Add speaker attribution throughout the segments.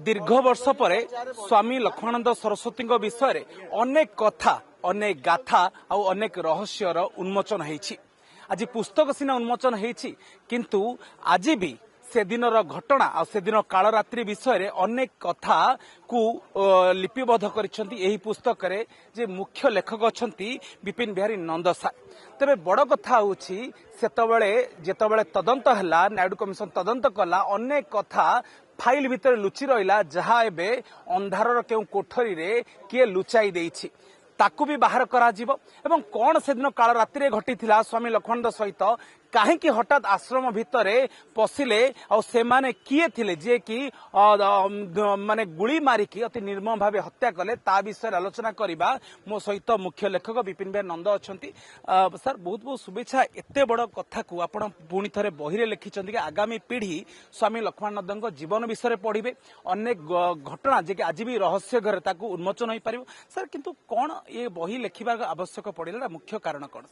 Speaker 1: दीर्घ वर्ष पर स्वामी लक्ष्मणानंद सरस्वती विषय अनेक कथा अनेक गाथा आ अनेक रहस्यर उन्मोचन होईछि। आज पुस्तक सीना उन्मोचन होईछि किंतु आज भी से दिन घटना आ से दिन कालरात्रि विषय अनेक कथा को लिपिबद्ध कर पुस्तक रे जे मुख्य लेखक अच्छा विपिन बिहारी नंद सार। तेरे बड़ कथा होछि सेतबेले जेतबेले तदंत हला नायडू कमिशन तदंत कला अनेक कथा फाइल भितर लुचि रहिला जहा एबे अंधारर केउ कोठरी रे किए लुचाई देइछि ताकू भी बाहर करा जिवो। एवं कौन से दिन काल रात्रि घटीथिला स्वामी लक्ष्मणानंद सहित कहीं हठात आश्रम भितर पशिले आ से माने किए थिले जे कि माने गुली मारिकी अति निर्मम भाव हत्या कले ता विषय आलोचना करबा मो सहित मुख्य लेखक विपिन बिहारी नंद अछंती। सर बहुत बहुत शुभेच्छा। एते बड़ कथा को आपण पुणी थरे बही रे लिखिचंती कि आगामी पीढ़ी स्वामी लक्ष्मणानंद जीवन विषय पढ़िबे अनेक घटना जे कि आज भी रहस्य घर ताकू उन्मोचन होई परिबो। सर किंतु कौन ये बही लिखिबा आवश्यक पड़िला मुख्य कारण कौन?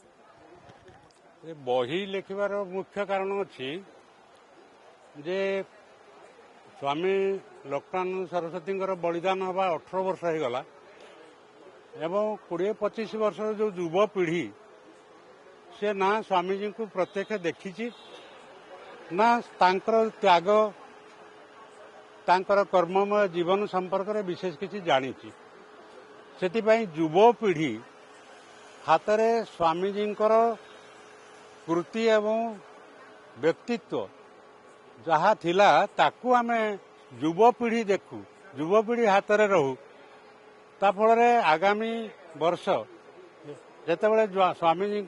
Speaker 2: बही लिखिबार मुख्य कारण अच्छी जे स्वामी लक्ष्मणानंद सरस्वती बलिदान हवा 18 वर्ष हो गला एवं 20-25 वर्ष जो युवपीढ़ी से ना स्वामीजी को प्रत्यक्ष देखी ना तांकर त्याग तांकर कर्ममय जीवन संपर्क में विशेष किसी जानी से युवपीढ़ी हाथ में स्वामीजी कृति एवं व्यक्तित्व जहा थिला ताकू आमे युवपीढ़ी देखू युवपीढ़ी हाथ में रहू ता फल आगामी वर्ष जेतेबेले स्वामीजी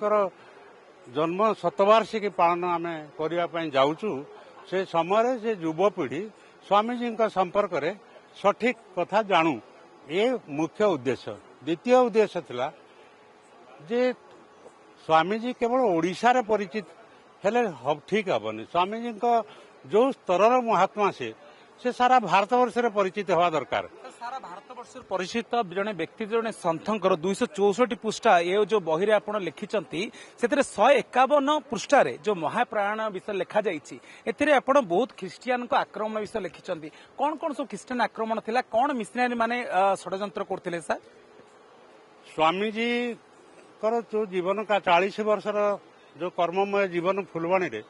Speaker 2: जन्म शतवार्षिकी पालन आम करने जाऊचु से समय से युवपीढ़ी स्वामीजी संपर्क में सठिक कथा जानू ये मुख्य उद्देश्य। द्वितीय उद्देश्य थिला जे स्वामीजी केवल ओडिशा रे परिचित हेले ठीक हेनी स्वामीजी जो स्तर महात्मा से सारा भारतवर्ष रे परिचित हवा दरकार।
Speaker 1: सारा भारतवर्ष परिचित जड़े व्यक्ति जड़े सन्थर 264 पृष्ठा ये जो बही आप लिखिंट से 151 पृष्ठार जो महाप्रायण विषय लिखा जाती आप बहुत ख्रीस्टियान आक्रमण विषय लिखिंट कौन कौन सब ख्रीस्टियान आक्रमण थिला कौन मिशनरी माने षड्यंत्र करते सर?
Speaker 2: स्वामीजी जो जीवन का 40 वर्षर जो कर्ममय जीवन फुलवाणी रे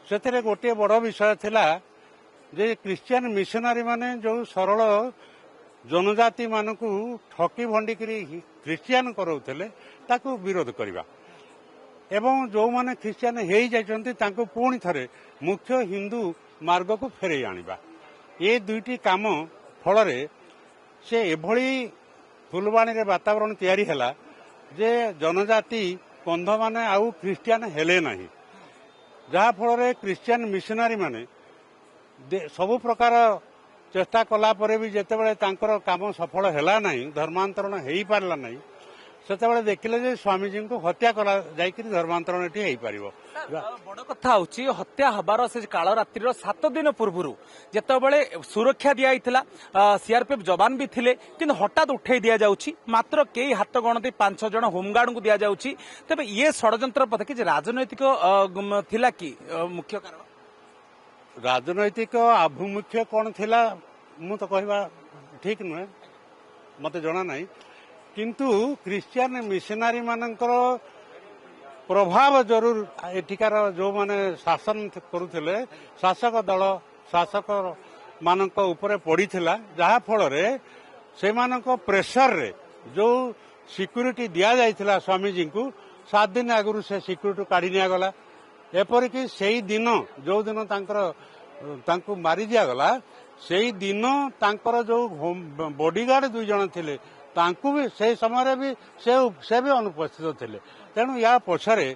Speaker 2: से गोटे बड़ विषय थिला जे क्रिश्चियन मिशनरी माने जो सरल जनजाति मानक ठकी भंडिक क्रिश्चियन कराउथले ताकू विरोध करवा एवं जो माने क्रिश्चियन हेई जाइछन्ति तांको पुणी थरे मुख्य हिंदू मार्ग को फेरे आनिबा ये दुईटी काम फल से एभली फुलवाणी रे वातावरण तैयारी हैला जे जनजाति कंध माने आउ क्रिश्चियन हेले नाही जहा फल क्रिश्चियन मिशनरी माने सबु प्रकार चेष्टा कला परे भी जेतेबेले तांकर काम सफल हैला नाही धर्मांतरण हेई पारला नाही सेतेबेले देखिले जे स्वामीजी को हत्या करा जायकि धर्मांतरण एठी हेई पारिबो।
Speaker 1: बड़ कथा होची हत्या हबार से काल रात्रि 7 दिन पूर्व जेतेबेले सुरक्षा दिया हितला सीआरपीएफ जवान भी थिले किंतु हठात उठे दिया जाउची मात्र केई हाथ गणति 5 जण होमगार्ड को दिया जाउची। तबे ये षड्यंत्र पथ कि राजनैतिक थिला कि मुख्य कारण
Speaker 2: राजनैतिक आभिमुख्य कौन थिला मु तो कहवा ठीक नुहे मते जना नहीं किंतु क्रिश्चियन मिशनरी मानकर प्रभाव जरूर एठिकार जो माने शासन करुथिले शासक दल शासक मानक ऊपर पड़ीथिला जहा फल रे से मानक प्रेशर रे जो सिक्यूरिटी दिया जाइथिला स्वामीजी को 7 दिन आगु से सिक्यूरिटी काढ़ी निया गला एपरिक से दिन जो दिन तांको मारी दिया गला से दिन तांकर जो बॉडीगार्ड 2 जण थिले तांको भी से समय भी से भी अनुपस्थित थिले तेणु या पछरे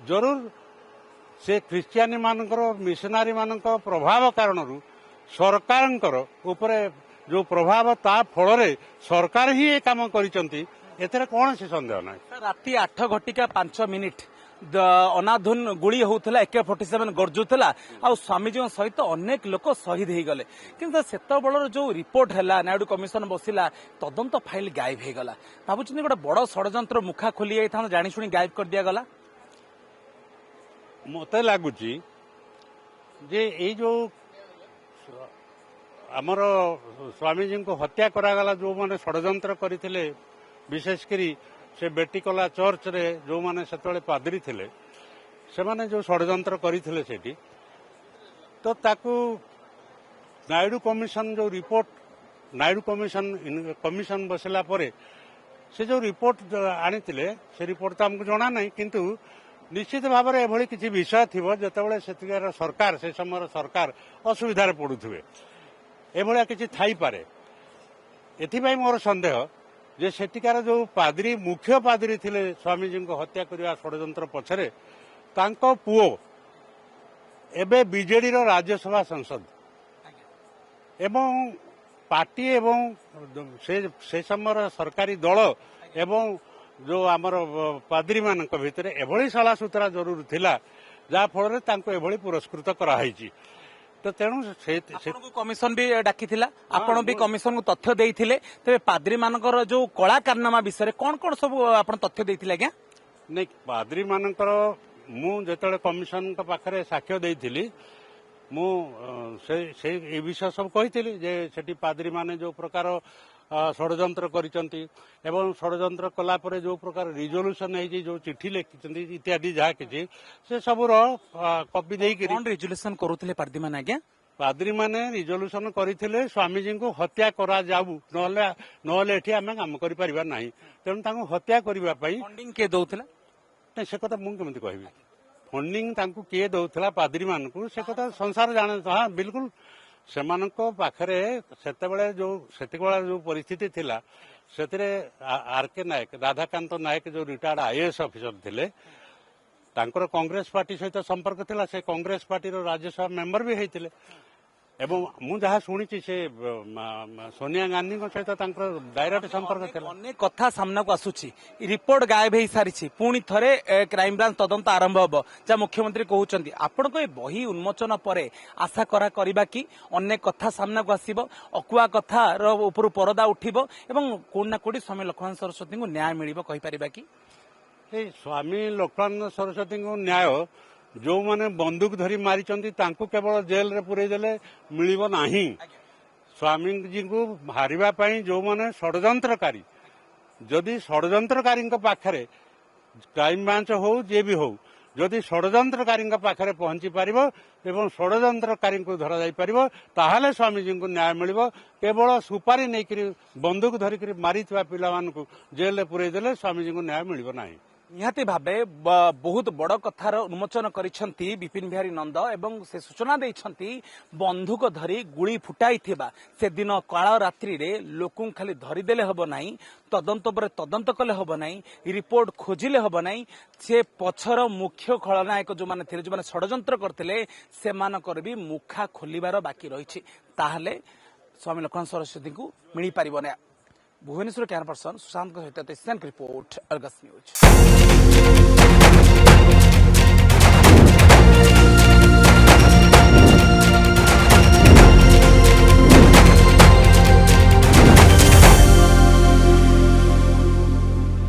Speaker 2: जरूर से क्रिश्चियन मानकर मिशनरी मानक प्रभाव कारणरू सरकारंकर ऊपर जो प्रभाव ता फल सरकार ही ये काम करिसंती एथरे कौन से संदेह ना।
Speaker 1: राति 8:05 अनाधुन गुली होता AK-47 गरजुला आ स्वामीजी सहित अनेक लोक शहीद हो गले कि सेतबेलर जो रिपोर्ट है नायडू कमिशन बसिला तदंत फाइल गायब हो गला भावुँ गोटे बड़ षड्यंत्र मुखा खोली जाता जाशुणी गायब कर दिया गला।
Speaker 2: मत लगुच जे जो ଆମର ସ୍ୱାମୀଜୀଙ୍କୁ ହତ୍ୟା କରାଗଲା ଯେଉଁମାନେ ଷଡ଼ଯନ୍ତ୍ର କରିଥିଲେ ବିଶେଷକରି ସେ ବେଟିକଲା ଚର୍ଚ୍ଚରେ ଯେଉଁମାନେ ସେତେବେଳେ ପାଦ୍ରୀ ଥିଲେ ସେମାନେ ଯେଉଁ ଷଡ଼ଯନ୍ତ୍ର କରିଥିଲେ ସେଠି ତ ତାକୁ ନାଇଡୁ କମିଶନ ଯେଉଁ ରିପୋର୍ଟ ନାଇଡୁ କମିଶନ ବସିଲା ପରେ ସେ ଯେଉଁ ରିପୋର୍ଟ ଆଣିଥିଲେ ସେ ରିପୋର୍ଟ ତ ଆମକୁ ଜଣା ନାହିଁ କିନ୍ତୁ ନିଶ୍ଚିତ ଭାବରେ ଏଭଳି କିଛି ବିଷୟ ଥିବ ଯେତେବେଳେ ସେଠିକାର ସରକାର ସେ ସମୟର ସରକାର ଅସୁବିଧାରେ ପଡୁଥିବେ ଏଭଳିଆ କିଛି ଥାଇପାରେ ଏଥିପାଇଁ ମୋର ସନ୍ଦେହ ଯେ ସେଠିକାର ଯେଉଁ ପାଦ୍ରୀ ମୁଖ୍ୟ ପାଦ୍ରୀ ଥିଲେ ସ୍ୱାମୀଜୀଙ୍କୁ ହତ୍ୟା କରିବା ଷଡ଼ଯନ୍ତ୍ର ପଛରେ ତାଙ୍କ ପୁଅ ଏବେ ବିଜେଡିର ରାଜ୍ୟସଭା ସାଂସଦ ଏବଂ ପାର୍ଟି ଏବଂ ସେ ସମୟର ସରକାରୀ ଦଳ ଏବଂ ଯେଉଁ ଆମର ପାଦ୍ରୀମାନଙ୍କ ଭିତରେ ଏଭଳି ସଲାସୁତରା ଜରୁର ଥିଲା ଯାହାଫଳରେ ତାଙ୍କୁ ଏଭଳି ପୁରସ୍କୃତ କରାଯାଇଛି ତ ତେଣୁ
Speaker 1: କମିଶନ ବି ଡାକିଥିଲା ଆପଣ ବି କମିଶନକୁ ତଥ୍ୟ ଦେଇଥିଲେ ତେବେ ପାଦ୍ରୀ ମାନଙ୍କର ଯୋଉ କଳା କାରନାମା ବିଷୟରେ କଣ କଣ ସବୁ ଆପଣ ତଥ୍ୟ ଦେଇଥିଲେ ଆଜ୍ଞା
Speaker 2: ନାଇଁ ପାଦ୍ରୀମାନଙ୍କର ମୁଁ ଯେତେବେଳେ କମିଶନଙ୍କ ପାଖରେ ସାକ୍ଷ୍ୟ ଦେଇଥିଲି ମୁଁ ସେଇ ଏ ବିଷୟ ସବୁ କହିଥିଲି ଯେ ସେଠି ପାଦ୍ରୀମାନେ ଯେଉଁ ପ୍ରକାର ଷଡ଼ଯନ୍ତ୍ର କରିଛନ୍ତି ଏବଂ ଷଡ଼ଯନ୍ତ୍ର କଲା ପରେ ଯେଉଁ ପ୍ରକାର ରିଜଲ୍ୟୁସନ ହେଇଛି ଯେଉଁ ଚିଠି ଲେଖିଛନ୍ତି ଇତ୍ୟାଦି ଯାହା କିଛି ସେ ସବୁର କପି ଦେଇକି
Speaker 1: ରିଜଲ୍ୟୁସନ କରୁଥିଲେ ପାଦ୍ରୀମାନେ ଆଜ୍ଞା
Speaker 2: ପାଦ୍ରୀମାନେ ରିଜଲ୍ୟୁସନ କରିଥିଲେ ସ୍ୱାମୀଜୀଙ୍କୁ ହତ୍ୟା କରାଯାଉ ନହେଲେ ଏଠି ଆମେ କାମ କରିପାରିବା ନାହିଁ ତେଣୁ ତାଙ୍କୁ ହତ୍ୟା କରିବା ପାଇଁ
Speaker 1: ଫଣ୍ଡିଂ କିଏ ଦଉଥିଲା
Speaker 2: ସେ କଥା ମୁଁ କେମିତି କହିବି ଫଣ୍ଡିଂ ତାଙ୍କୁ କିଏ ଦଉଥିଲା ପାଦ୍ରୀମାନଙ୍କୁ ସେ କଥା ସଂସାର ଜାଣେ ହଁ ବିଲକୁଲ ସେମାନଙ୍କ ପାଖରେ ସେତେବେଳେ ଯୋଉ ପରିସ୍ଥିତି ଥିଲା ସେଥିରେ ଆର୍.କେ. ନାୟକ ରାଧାକାନ୍ତ ନାୟକ ଯୋଉ ରିଟାୟାର୍ଡ ଆଇଏଏସ୍ ଅଫିସର ଥିଲେ ତାଙ୍କର କଂଗ୍ରେସ ପାର୍ଟି ସହିତ ସମ୍ପର୍କ ଥିଲା ସେ କଂଗ୍ରେସ ପାର୍ଟିର ରାଜ୍ୟସଭା ମେମ୍ବର ବି ହେଇଥିଲେ ଏବଂ ମୁଁ ଯାହା ଶୁଣିଛି ସେ ସୋନିଆ ଗାନ୍ଧୀଙ୍କ ସହିତ ତାଙ୍କର ଡାଇରେକ୍ଟ ସମ୍ପର୍କ ଥିଲା
Speaker 1: ଅନେକ କଥା ସାମ୍ନାକୁ ଆସୁଛି ରିପୋର୍ଟ ଗାୟବ ହେଇସାରିଛି ପୁଣି ଥରେ କ୍ରାଇମବ୍ରାଞ୍ଚ ତଦନ୍ତ ଆରମ୍ଭ ହବ ଯାହା ମୁଖ୍ୟମନ୍ତ୍ରୀ କହୁଛନ୍ତି ଆପଣଙ୍କ ଏ ବହି ଉନ୍ମୋଚନ ପରେ ଆଶା କରିବା କି ଅନେକ କଥା ସାମ୍ନାକୁ ଆସିବ ଅକୁଆ କଥାର ଉପରୁ ପରଦା ଉଠିବ ଏବଂ କୋଉଠି ନା କୋଉଠି ସ୍ୱାମୀ ଲକ୍ଷ୍ମଣ ସରସ୍ୱତୀଙ୍କୁ ନ୍ୟାୟ ମିଳିବ କହିପାରିବା କି
Speaker 2: ଏଇ ସ୍ୱାମୀ ଲକ୍ଷ୍ମଣ ସରସ୍ୱତୀଙ୍କୁ ନ୍ୟାୟ ଯେଉଁମାନେ ବନ୍ଧୁକ ଧରି ମାରିଛନ୍ତି ତାଙ୍କୁ କେବଳ ଜେଲରେ ପୁରେଇ ଦେଲେ ମିଳିବ ନାହିଁ ସ୍ୱାମୀଜୀଙ୍କୁ ମାରିବା ପାଇଁ ଯେଉଁମାନେ ଷଡ଼ଯନ୍ତ୍ରକାରୀ ଯଦି ଷଡ଼ଯନ୍ତ୍ରକାରୀଙ୍କ ପାଖରେ କ୍ରାଇମବ୍ରାଞ୍ଚ ହଉ ଯିଏ ବି ହଉ ଯଦି ଷଡ଼ଯନ୍ତ୍ରକାରୀଙ୍କ ପାଖରେ ପହଞ୍ଚି ପାରିବ ଏବଂ ଷଡ଼ଯନ୍ତ୍ରକାରୀଙ୍କୁ ଧରାଯାଇପାରିବ ତାହେଲେ ସ୍ୱାମୀଜୀଙ୍କୁ ନ୍ୟାୟ ମିଳିବ କେବଳ ସୁପାରି ନେଇକରି ବନ୍ଧୁକ ଧରିକରି ମାରିଥିବା ପିଲାମାନଙ୍କୁ ଜେଲରେ ପୁରେଇ ଦେଲେ ସ୍ୱାମୀଜୀଙ୍କୁ ନ୍ୟାୟ ମିଳିବ ନାହିଁ
Speaker 1: ନିହାତି ଭାବେ ବହୁତ ବଡ଼ କଥାର ଉନ୍ମୋଚନ କରିଛନ୍ତି ବିପିନ ବିହାରୀ ନନ୍ଦ ଏବଂ ସେ ସୂଚନା ଦେଇଛନ୍ତି ବନ୍ଧୁକ ଧରି ଗୁଳି ଫୁଟାଇଥିବା ସେଦିନ କାଳ ରାତ୍ରିରେ ଲୋକଙ୍କୁ ଖାଲି ଧରିଦେଲେ ହେବ ନାହିଁ ତଦନ୍ତ ପରେ ତଦନ୍ତ କଲେ ହେବ ନାହିଁ ରିପୋର୍ଟ ଖୋଜିଲେ ହେବ ନାହିଁ ସେ ପଛର ମୁଖ୍ୟ ଖଳନାୟକ ଯେଉଁମାନେ ଥିଲେ ଯେଉଁମାନେ ଷଡ଼ଯନ୍ତ୍ର କରିଥିଲେ ସେମାନଙ୍କର ବି ମୁଖା ଖୋଲିବାର ବାକି ରହିଛି ତାହେଲେ ସ୍ୱାମୀ ଲକ୍ଷ୍ମଣ ସରସ୍ୱତୀଙ୍କୁ ମିଳିପାରିବ ନାହିଁ ଭୁବନେଶ୍ୱର କ୍ୟାମରା ପର୍ସନ ସୁଶାନ୍ତଙ୍କ ସହିତ ରିପୋର୍ଟ ଅର୍ଗସ୍ ନ୍ୟୁଜ୍